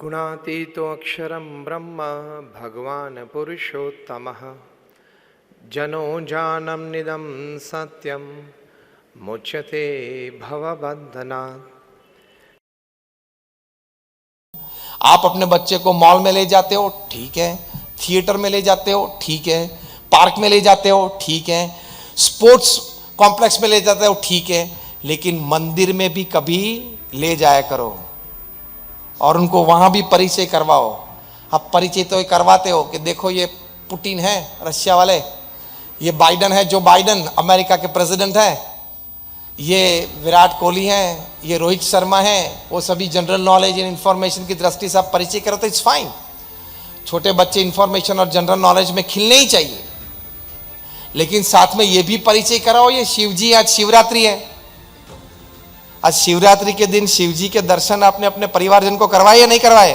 गुणातीतो अक्षरं ब्रह्म भगवान् पुरुषोत्तमः जनो जानम निदं सत्यम मुच्यते भवबंधनात्। आप अपने बच्चे को मॉल में ले जाते हो, ठीक है, थिएटर में ले जाते हो, ठीक है, पार्क में ले जाते हो, ठीक है, स्पोर्ट्स कॉम्प्लेक्स में ले जाते हो, ठीक है, लेकिन मंदिर में भी कभी ले जाया करो और उनको वहां भी परिचय करवाओ। आप परिचय तो करवाते हो कि देखो ये पुतिन है रशिया वाले, ये बाइडन है, जो बाइडन अमेरिका के प्रेसिडेंट है, ये विराट कोहली हैं, ये रोहित शर्मा हैं, वो सभी जनरल नॉलेज एंड इंफॉर्मेशन की दृष्टि से आप परिचय करो तो इट्स फाइन। छोटे बच्चे इंफॉर्मेशन और जनरल नॉलेज में खिलने ही चाहिए, लेकिन साथ में ये भी परिचय कराओ ये शिव जी, आज शिवरात्रि है, आज शिवरात्रि के दिन शिव जी के दर्शन आपने अपने परिवारजन को करवाए या नहीं करवाए?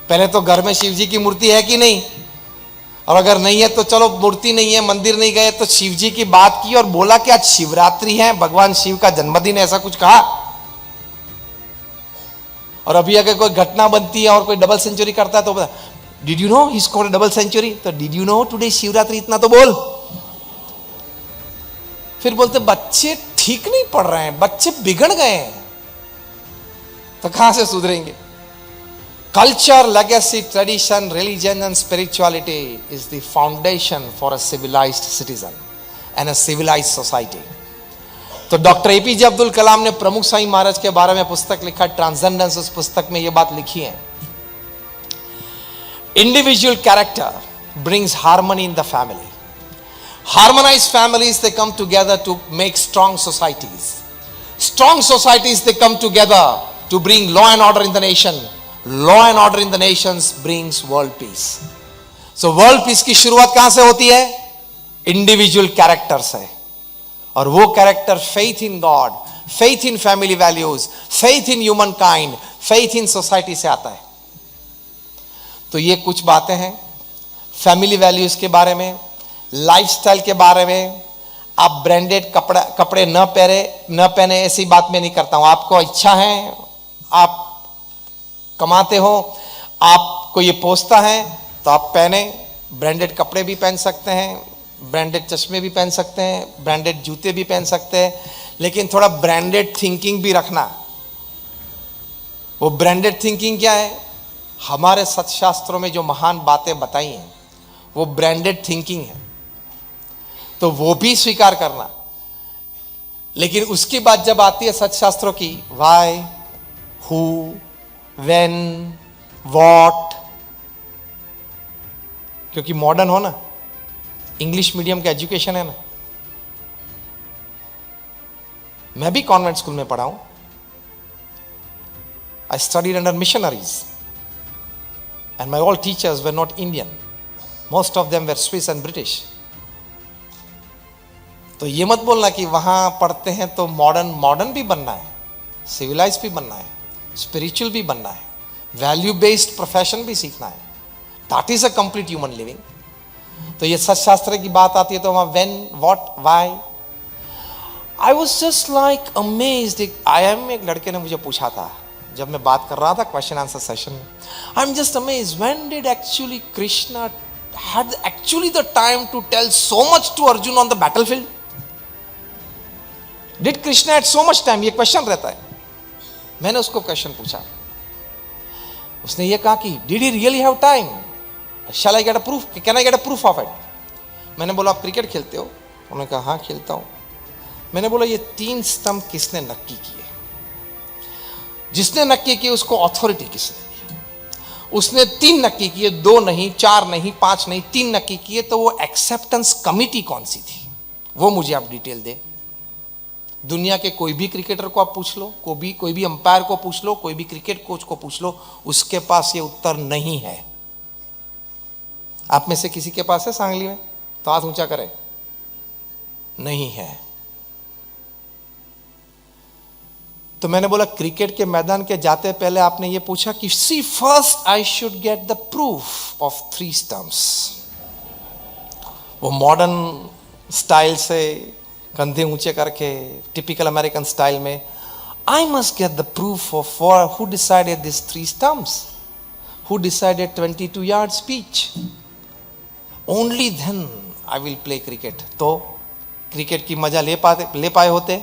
पहले तो घर में शिव जी की मूर्ति है कि नहीं, और अगर नहीं है तो चलो मूर्ति नहीं है, मंदिर नहीं गए तो शिव जी की बात की और बोला कि आज शिवरात्रि है, भगवान शिव का जन्मदिन है, ऐसा कुछ कहा? और अभी अगर कोई घटना बनती है और कोई डबल सेंचुरी करता है तो did you know he scored double century, तो did you know today Shivratri, इतना तो बोल। फिर बोलते बच्चे ठीक नहीं पढ़ रहे हैं, बच्चे बिगड़ गए हैं, तो कहां से सुधरेंगे? Culture, legacy, tradition, religion and spirituality is the foundation for a civilized citizen and a civilized society. तो डॉक्टर एपीजे अब्दुल कलाम ने प्रमुख साईं महाराज के बारे में पुस्तक लिखा ट्रांसेंडेंस। उस पुस्तक में यह बात लिखी है, individual character brings harmony in the family. Harmonized families, they come together to make strong societies. Strong societies, they come together to bring law and order in the nation. Law and order in the nations brings world peace. So world peace की शुरुआत कहां से होती है? Individual character से, और वो character faith in God, faith in family values, faith in human kind, faith in society से आता है। तो ये कुछ बातें हैं फैमिली वैल्यूज के बारे में, लाइफस्टाइल के बारे में। आप ब्रांडेड कपड़े न पहने ऐसी बात मैं नहीं करता हूं। आपको इच्छा है, आप कमाते हो, आपको ये पोसता है तो आप पहने, ब्रांडेड कपड़े भी पहन सकते हैं, ब्रांडेड चश्मे भी पहन सकते हैं, ब्रांडेड जूते भी पहन सकते हैं, लेकिन थोड़ा ब्रांडेड थिंकिंग भी रखना। वो ब्रांडेड थिंकिंग क्या है? हमारे सत्शास्त्रों में जो महान बातें बताई हैं वो ब्रांडेड थिंकिंग है, तो वो भी स्वीकार करना। लेकिन उसके बाद जब आती है सत्शास्त्रों की व्हाई, हु, व्हेन, व्हाट, क्योंकि मॉडर्न हो ना, इंग्लिश मीडियम का एजुकेशन है ना। मैं भी कॉन्वेंट स्कूल में पढ़ा हूं। I studied under missionaries and my all teachers were not Indian, most of them were Swiss and British. तो ये मत बोलना कि वहां पढ़ते हैं तो मॉडर्न भी बनना है, सिविलाइज भी बनना है, स्पिरिचुअल भी बनना है, वैल्यू बेस्ड प्रोफेशन भी सीखना है। That is a complete human living. तो ये सत्शास्त्र की बात आती है तो वहां when, what, why, I was just like amazed. एक लड़के ने मुझे पूछा था जब मैं बात कर रहा था क्वेश्चन आंसर सेशन में, I am just amazed, when did actually Krishna had actually the time to tell so much to Arjun on the battlefield? Did Krishna had so much time? ये क्वेश्चन रहता है। मैंने उसको क्वेश्चन पूछा, उसने ये कहा कि did he really have time? Shall I get a proof? Can I get a proof of it? मैंने बोला आप क्रिकेट खेलते हो? उन्होंने कहा हाँ खेलता हूं। मैंने बोला ये 3 स्तंभ किसने नक्की किए? जिसने नक्की किए उसको अथॉरिटी किसने दी? उसने 3 नक्की किए, 2 नहीं, 4 नहीं, 5 नहीं, 3 नक्की किए, तो वो एक्सेप्टेंस कमिटी कौन सी थी वो मुझे आप डिटेल दे। दुनिया के कोई भी क्रिकेटर को आप पूछ लो, कोई भी अंपायर को पूछ लो, कोई भी क्रिकेट कोच को पूछ लो, उसके पास ये उत्तर नहीं है। आप में से किसी के पास है सांगली में? तो हाथ ऊंचा करे। नहीं है। तो मैंने बोला क्रिकेट के मैदान के जाते पहले आपने ये पूछा कि see first I should get the proof of 3 stumps. वो मॉडर्न स्टाइल से कंधे ऊंचे करके टिपिकल अमेरिकन स्टाइल में I must get the proof of for who decided these 3 stumps, who decided 22 yard pitch. Only then I will play cricket. तो cricket की मजा ले पाए होते,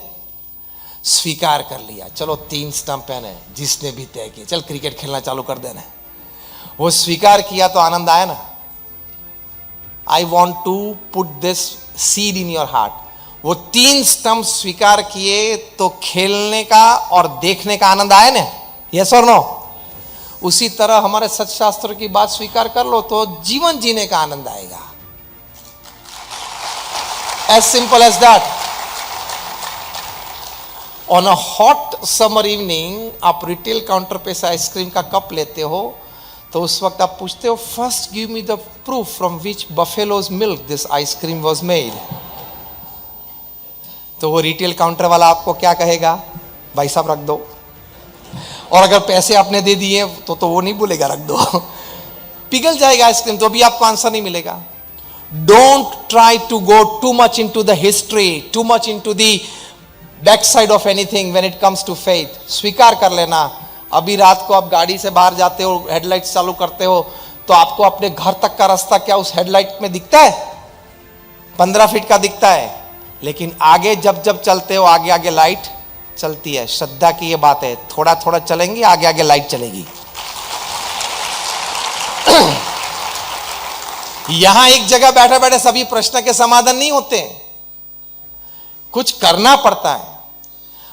स्वीकार कर लिया, चलो 3 स्टंप है, जिसने भी तय किया चल क्रिकेट खेलना चालू कर देना, वो स्वीकार किया तो आनंद आया ना. I want to put this seed in your heart. वो 3 स्टंप स्वीकार किए तो खेलने का और देखने का आनंद आया ना. यस और नो? उसी तरह हमारे सत्शास्त्र की बात स्वीकार कर लो तो जीवन जीने का आनंद आएगा. As simple as that. On a hot summer evening आप रिटेल काउंटर पे से आइसक्रीम का कप लेते हो तो उस वक्त आप पूछते हो, first give me the proof from which buffaloes milk this ice cream was made. तो वो रिटेल काउंटर वाला आपको क्या कहेगा? भाई साहब रख दो. और अगर पैसे आपने दे दिए तो वो नहीं बोलेगा रख दो. पिघल जाएगा आइसक्रीम, तो भी आपको आंसर नहीं मिलेगा. Don't try to go too much into the history, too much into the back side of anything when it comes to faith. स्वीकार कर लेना. अभी रात को आप गाड़ी से बाहर जाते हो, हेडलाइट चालू करते हो, तो आपको अपने घर तक का रास्ता क्या उस हेडलाइट में दिखता है? 15 फीट का दिखता है. लेकिन आगे जब जब चलते हो आगे आगे लाइट चलती है. श्रद्धा की ये बात है, थोड़ा थोड़ा चलेंगे, आगे आगे लाइट चलेगी. यहां एक जगह बैठे बैठे सभी प्रश्न के समाधान नहीं होते, कुछ करना पड़ता है.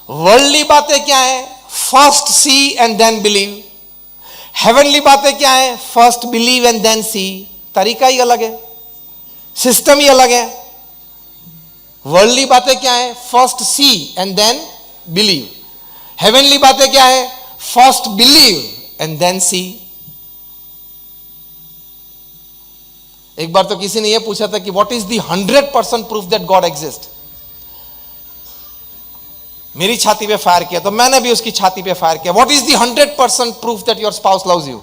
वर्ल्डली बातें क्या है? First see and then believe. Heavenly बातें क्या है? First believe and then see. तरीका ही अलग है, सिस्टम ही अलग है. वर्ल्डली बातें क्या है? First see and then believe. Heavenly बातें क्या है? First believe and then see. एक बार तो किसी ने यह पूछा था कि what is the 100% proof that God exist. मेरी छाती पे फायर किया तो मैंने भी उसकी छाती पे फायर किया. What is the 100% proof that your spouse loves you.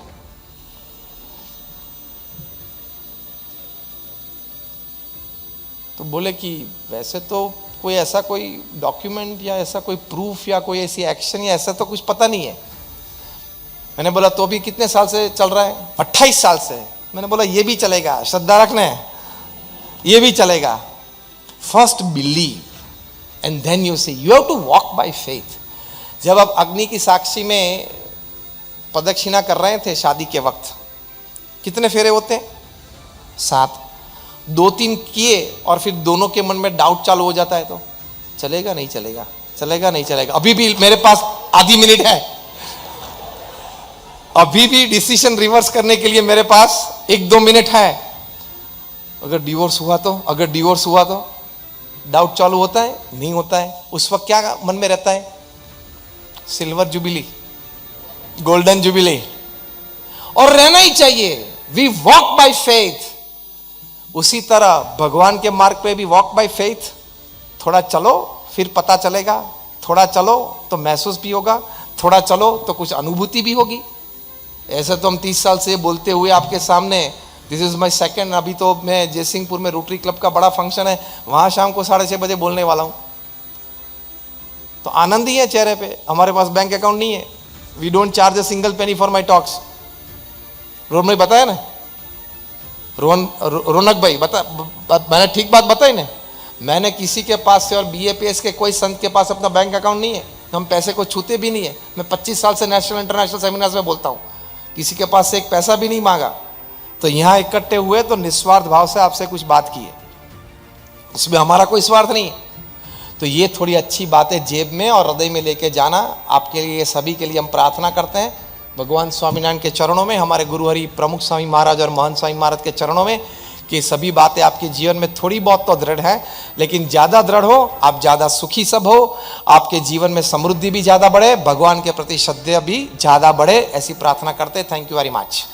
तो बोले कि वैसे तो कोई ऐसा कोई डॉक्यूमेंट या ऐसा कोई प्रूफ या कोई ऐसी एक्शन या ऐसा तो कुछ पता नहीं है. मैंने बोला तो अभी कितने साल से चल रहा है? 28 साल से. मैंने बोला ये भी चलेगा, श्रद्धा रखना है, ये भी चलेगा. First believe and then you see. You have to walk by faith. जब आप अग्नि की साक्षी में प्रदक्षिणा कर रहे थे शादी के वक्त, कितने फेरे होते हैं? 7. 2-3 किए और फिर दोनों के मन में डाउट चालू हो जाता है तो चलेगा नहीं चलेगा, चलेगा नहीं चलेगा. अभी भी मेरे पास आधी मिनट है, अभी भी डिसीजन रिवर्स करने के लिए मेरे पास 1-2 मिनट है. अगर डिवोर्स हुआ तो, अगर डिवोर्स हुआ तो डाउट चालू होता है, नहीं होता है. उस वक्त क्या मन में रहता है? Silver jubilee, golden jubilee. और रहना ही चाहिए. We walk by faith. उसी तरह भगवान के मार्ग पे भी वॉक बाय फेथ. थोड़ा चलो फिर पता चलेगा, थोड़ा चलो तो महसूस भी होगा, थोड़ा चलो तो कुछ अनुभूति भी होगी. ऐसे तो हम 30 साल से बोलते हुए आपके सामने, दिस इज माई सेकेंड. अभी तो मैं जयसिंहपुर में रोटरी क्लब का बड़ा फंक्शन है, वहां शाम को 6:30 बजे बोलने वाला हूं. तो आनंद ही है चेहरे पे. हमारे पास बैंक अकाउंट नहीं है. We don't charge a single penny for my talks. Rohan भाई बताया ना, रौनक भाई मैंने ठीक बात बताई ना. मैंने किसी के पास से और BAPS के कोई संत के पास अपना बैंक अकाउंट नहीं है. हम पैसे को छूते भी नहीं है. मैं 25 साल से नेशनल इंटरनेशनल सेमिनार्स में बोलता हूँ, किसी के पास से एक पैसा भी नहीं मांगा. तो यहाँ इकट्ठे हुए तो निस्वार्थ भाव से आपसे कुछ बात की है, उसमें हमारा कोई स्वार्थ नहीं है. तो ये थोड़ी अच्छी बातें जेब में और हृदय में लेके जाना आपके लिए, सभी के लिए हम प्रार्थना करते हैं भगवान स्वामीनारायण के चरणों में, हमारे गुरु हरि प्रमुख स्वामी महाराज और महंत स्वामी महाराज के चरणों में, कि सभी बातें आपके जीवन में थोड़ी बहुत तो दृढ़ है, लेकिन ज़्यादा दृढ़ हो, आप ज़्यादा सुखी सब हो, आपके जीवन में समृद्धि भी ज़्यादा बढ़े, भगवान के प्रति श्रद्धा भी ज़्यादा बढ़े, ऐसी प्रार्थना करते. Thank you very much.